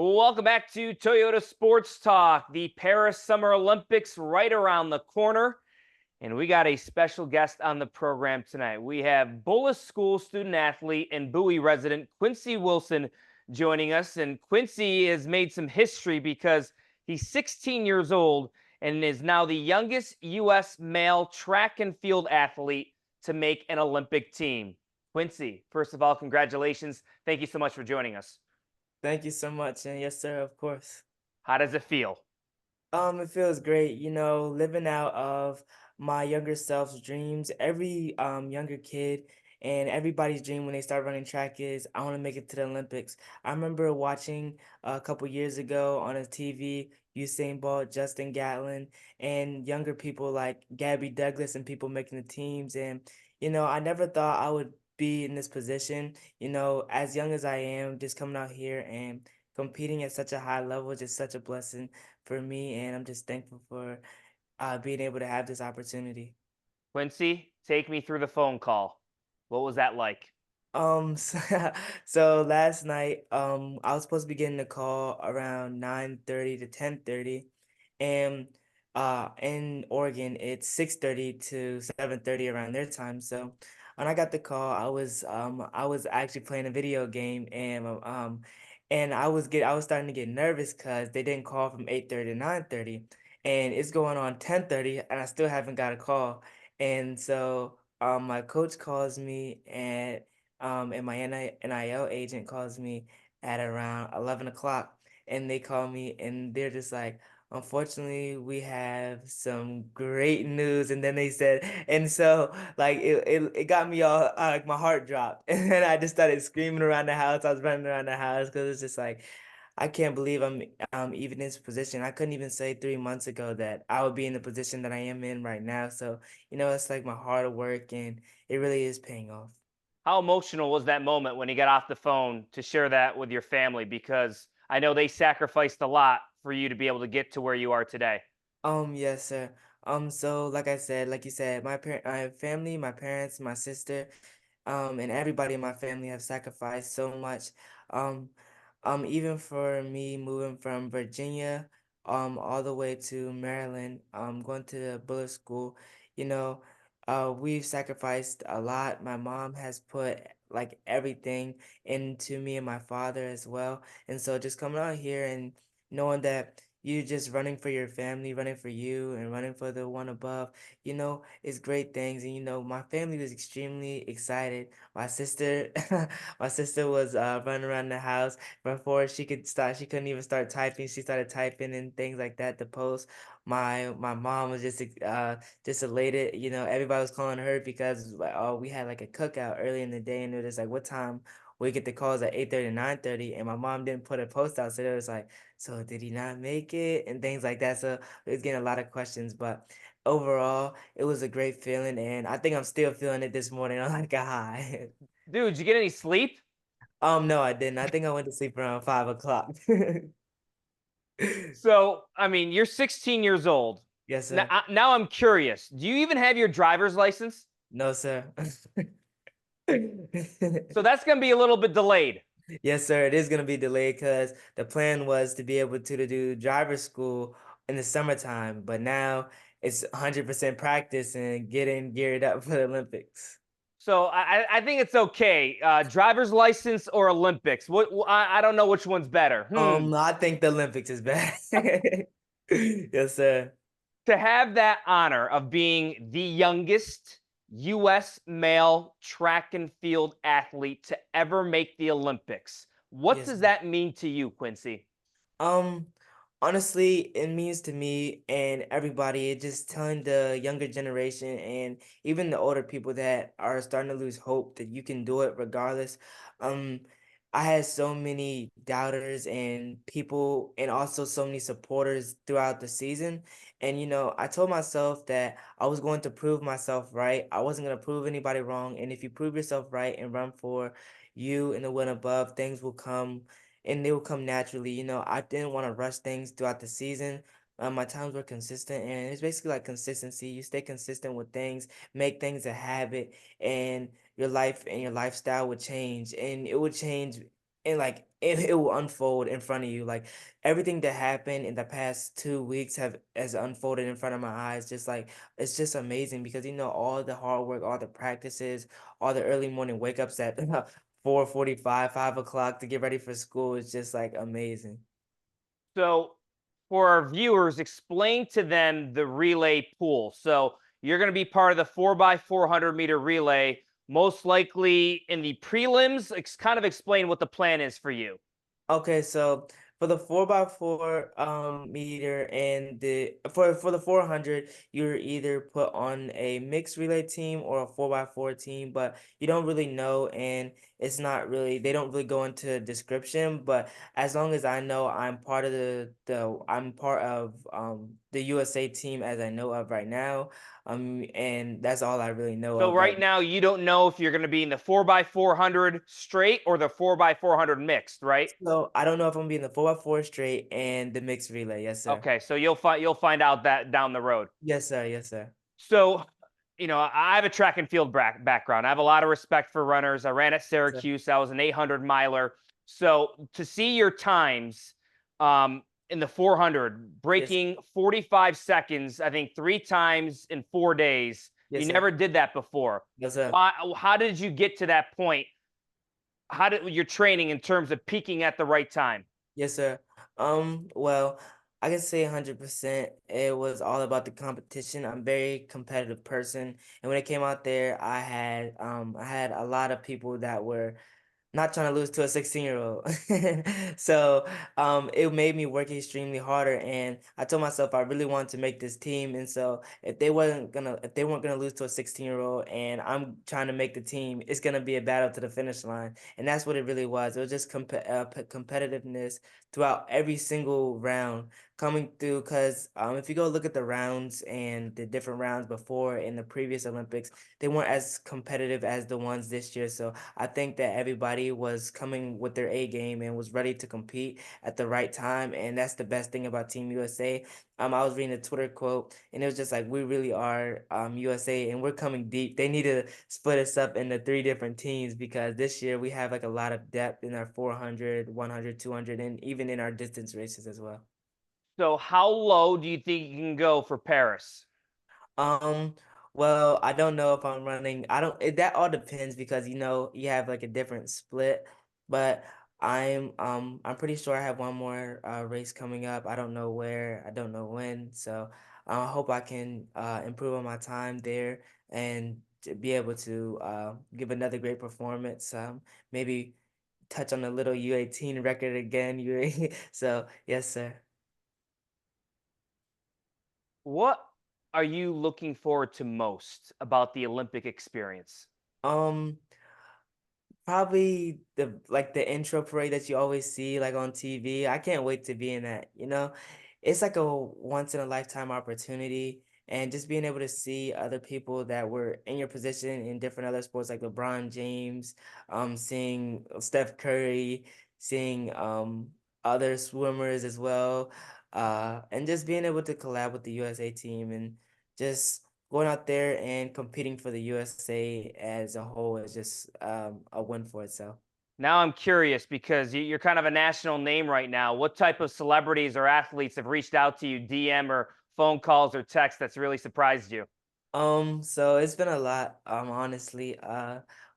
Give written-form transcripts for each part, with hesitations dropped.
Welcome back to Toyota Sports Talk. The Paris Summer Olympics right around the corner. And we got a special guest on the program tonight. We have Bullis School student athlete and Bowie resident Quincy Wilson joining us. And Quincy has made some history because he's 16 years old and is now the youngest U.S. male track and field athlete to make an Olympic team. Quincy, first of all, congratulations. Thank you so much for joining us. Thank you so much. And yes, sir, of course. How does it feel? It feels great, living out of my younger self's dreams. Every younger kid and everybody's dream when they start running track is I want to make it to the Olympics. I remember watching a couple years ago on a TV Usain Bolt, Justin Gatlin, and younger people like Gabby Douglas and people making the teams. And I never thought I would be in this position. As young as I am, just coming out here and competing at such a high level is just such a blessing for me, and I'm just thankful for being able to have this opportunity. Quincy, take me through the phone call. What was that like? So, so last night, I was supposed to be getting a call around 9:30 to 10:30, and in Oregon, it's 6:30 to 7:30 around their time. So, when I got the call, I was actually playing a video game, and I was starting to get nervous because they didn't call from 8:30 to 9:30, and it's going on 10:30, and I still haven't got a call, and so. My coach calls me and my NIL agent calls me at around 11 o'clock, and they call me and they're just like, unfortunately, we have some great news. And then they said, and so like it got me all like my heart dropped, and then I just started screaming around the house. I was running around the house because it's just like I can't believe I'm even in this position. I couldn't even say 3 months ago that I would be in the position that I am in right now. So, it's like my hard work and it really is paying off. How emotional was that moment when you got off the phone to share that with your family? Because I know they sacrificed a lot for you to be able to get to where you are today. Yes, sir. So like you said, my family, my parents, my sister, and everybody in my family have sacrificed so much. Um, even for me moving from Virginia, all the way to Maryland, going to the Bullis school, you know, we've sacrificed a lot. My mom has put like everything into me and my father as well. And so just coming out here and knowing that you just running for your family, running for you, and running for the one above, is great things. And my family was extremely excited. My sister, my sister was running around the house before she could start. She couldn't even start typing. She started typing and things like that to post. My mom was just elated. Everybody was calling her because like, oh, we had like a cookout early in the day, and it was like, what time? We get the calls at 8:30, 9:30, and my mom didn't put a post out, so it was like, so did he not make it and things like that. So it was getting a lot of questions, but overall, it was a great feeling, and I think I'm still feeling it this morning on like a high. Dude, did you get any sleep? No, I didn't. I think I went to sleep around 5 o'clock. So, I mean, you're 16 years old. Yes, Now, sir. now I'm curious. Do you even have your driver's license? No, sir. So that's going to be a little bit delayed. Yes, sir. It is gonna be delayed because the plan was to be able to do driver's school in the summertime, but now it's 100% practice and getting geared up for the Olympics. So I think it's okay. Driver's license or Olympics? I don't know which one's better. I think the Olympics is bad. Yes, sir. To have that honor of being the youngest U.S. male track and field athlete to ever make the Olympics, what Yes. does that mean to you, Quincy? Um, Honestly, it means to me and everybody, it just telling the younger generation and even the older people that are starting to lose hope that you can do it regardless. Um, I had so many doubters and people and also so many supporters throughout the season. And I told myself that I was going to prove myself right. I wasn't going to prove anybody wrong. And if you prove yourself right and run for you and the one above, things will come and they will come naturally. I didn't want to rush things throughout the season. My times were consistent, and it's basically like consistency. You stay consistent with things, make things a habit, and your life and your lifestyle would change, and it would change and like it will unfold in front of you. Like everything that happened in the past 2 weeks has unfolded in front of my eyes. Just like it's just amazing because all the hard work, all the practices, all the early morning wake ups at 4:45, 5 o'clock to get ready for school is just like amazing. So, for our viewers, explain to them the relay pool. So, you're going to be part of the 4x400 meter relay, most likely in the prelims. Kind of explain what the plan is for you. Okay, so for the 4x4 meter and the for the 400, you're either put on a mixed relay team or a 4x4 team, but you don't really know, and it's not really they don't really go into description. But as long as I know I'm part of I'm part of the USA team as I know of right now, and that's all I really know So, of right. right now, you don't know if you're going to be in the 4x400 straight or the 4x400 mixed, right? So I don't know if I'm gonna be in the 4x4 straight and the mixed relay. Yes, sir. Okay, so you'll find out that down the road. Yes, sir. Yes, sir. So, I have a track and field background. I have a lot of respect for runners. I ran at Sir. Syracuse. I was an 800 miler. So to see your times in the 400, Yes. breaking 45 seconds, I think 3 times in 4 days, you Yes, sir. never did that before. Yes, sir. Why? How did you get to that point? How did your training in terms of peaking at the right time? Yes, sir. Well, I can say 100% it was all about the competition. I'm a very competitive person, and when it came out there, I had a lot of people that were not trying to lose to a 16-year-old. So it made me work extremely harder, and I told myself I really wanted to make this team. And so if they weren't gonna lose to a 16-year-old, and I'm trying to make the team, it's gonna be a battle to the finish line. And that's what it really was. It was just competitiveness throughout every single round coming through. Because if you go look at the rounds and the different rounds before in the previous Olympics, they weren't as competitive as the ones this year. So I think that everybody was coming with their A game and was ready to compete at the right time. And that's the best thing about Team USA. I was reading a Twitter quote, and it was just like, we really are USA, and we're coming deep. They need to split us up into 3 different teams because this year we have like a lot of depth in our 400, 100, 200, and even in our distance races as well. So how low do you think you can go for Paris? Um, well, I don't know if I'm running. I don't. That all depends because you have like a different split, but I'm pretty sure I have one more race coming up. I don't know where. I don't know when. So I hope I can improve on my time there and to be able to give another great performance. Maybe touch on the little U18 record again. So yes, sir. What are you looking forward to most about the Olympic experience? Um. Probably the intro parade that you always see like on TV. I can't wait to be in that. It's like a once in a lifetime opportunity, and just being able to see other people that were in your position in different other sports like LeBron James, seeing Steph Curry, seeing other swimmers as well, and just being able to collab with the USA team and just going out there and competing for the USA as a whole is just a win for itself. Now I'm curious because you're kind of a national name right now. What type of celebrities or athletes have reached out to you, DM or phone calls or texts that's really surprised you? So it's been a lot, honestly.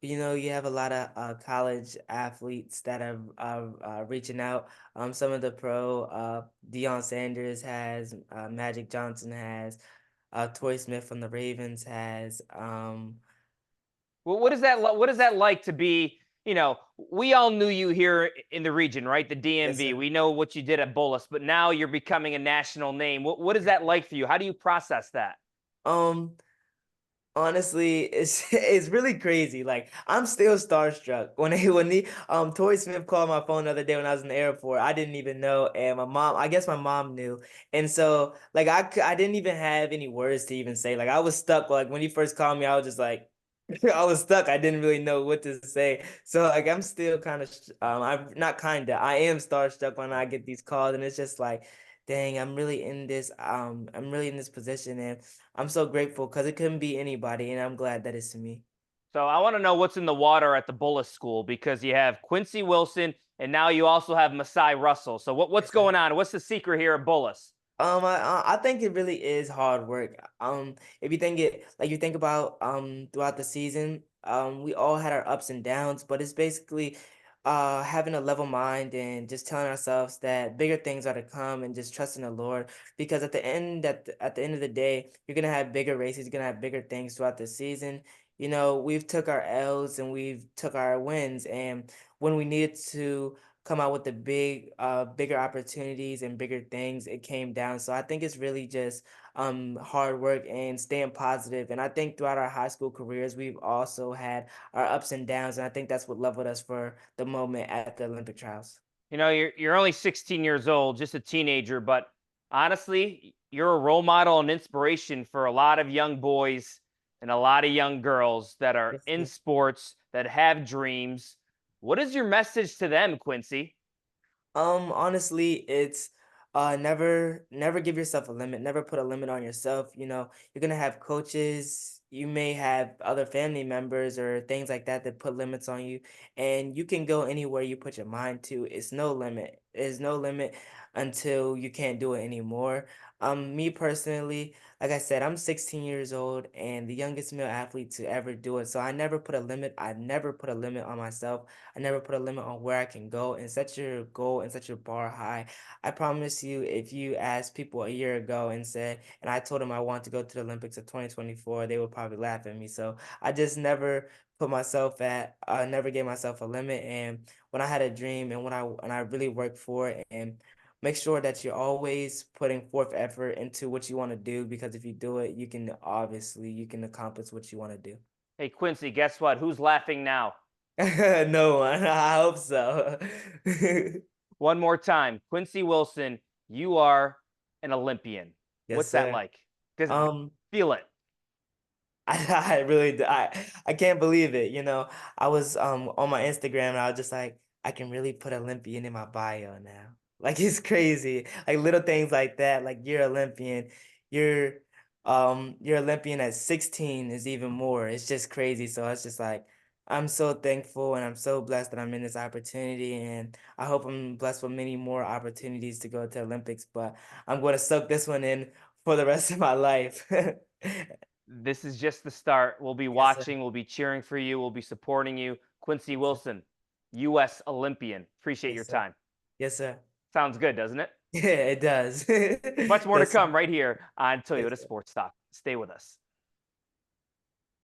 You have a lot of college athletes that are reaching out. Some of the pro, Deion Sanders has, Magic Johnson has, Torrey Smith from the Ravens has, Well, what is that like to be, we all knew you here in the region, right? The yes, DMV. sir. We know what you did at Bullis, but now you're becoming a national name. What is that like for you? How do you process that? Um, Honestly, it's it's really crazy. Like I'm still starstruck when Torrey Smith called my phone the other day when I was in the airport. I didn't even know, and I guess my mom knew, and so like I didn't even have any words to even say. Like I was stuck. Like when he first called me, I was just like I was stuck. I didn't really know what to say. So like I'm still kind of I'm not kind of I am starstruck when I get these calls, and it's just like, dang, I'm really in this position, and I'm so grateful because it couldn't be anybody, and I'm glad that it's me. So I want to know what's in the water at the Bullis school because you have Quincy Wilson and now you also have Masai Russell. So what's Yes, sir. going on? What's the secret here at Bullis? I think it really is hard work. If you think it like you think about throughout the season, we all had our ups and downs, but it's basically having a level mind and just telling ourselves that bigger things are to come and just trusting the Lord. Because at the end of the day, you're gonna have bigger races, you're gonna have bigger things throughout the season. You know, we've took our L's and we've took our wins, and when we needed to come out with the bigger opportunities and bigger things, it came down. So I think it's really just hard work and staying positive. And I think throughout our high school careers, we've also had our ups and downs, and I think that's what leveled us for the moment at the Olympic trials. You know, you're only 16 years old, just a teenager, but honestly, you're a role model and inspiration for a lot of young boys and a lot of young girls that are Yes, in sir. sports, that have dreams. What is your message to them, Quincy? Honestly, it's never give yourself a limit. Never put a limit on yourself. You know, you're gonna have coaches, you may have other family members or things like that that put limits on you, and you can go anywhere you put your mind to. It's no limit. There's no limit until you can't do it anymore. Me personally, like I said, I'm 16 years old and the youngest male athlete to ever do it. So I never put a limit. I never put a limit on myself. I never put a limit on where I can go, and set your goal and set your bar high. I promise you, if you asked people a year ago and I told them I want to go to the Olympics of 2024, they would probably laugh at me. So I just never never gave myself a limit. And when I had a dream and when I really worked for it, and make sure that you're always putting forth effort into what you want to do, because if you do it, you can accomplish what you want to do. Hey, Quincy, guess what? Who's laughing now? No one. I hope so. One more time. Quincy Wilson, you are an Olympian. Yes, What's that sir. like? Because Um, feel it. I really do. I can't believe it. You know, I was on my Instagram and I was just like, I can really put Olympian in my bio now. Like it's crazy. Like little things like that. Like you're Olympian. You're you're Olympian at 16 is even more. It's just crazy. So it's just like I'm so thankful and I'm so blessed that I'm in this opportunity, and I hope I'm blessed with many more opportunities to go to Olympics, but I'm going to soak this one in for the rest of my life. This is just the start. We'll be Yes, sir. watching, we'll be cheering for you, we'll be supporting you. Quincy Yes, sir. Wilson, U.S. Olympian. Appreciate your Yes, sir. time. Yes, sir. Sounds good, doesn't it? Yeah, it does. Much more to Yes, sir. come right here on Yes, Toyota sir. Sports Talk. Stay with us.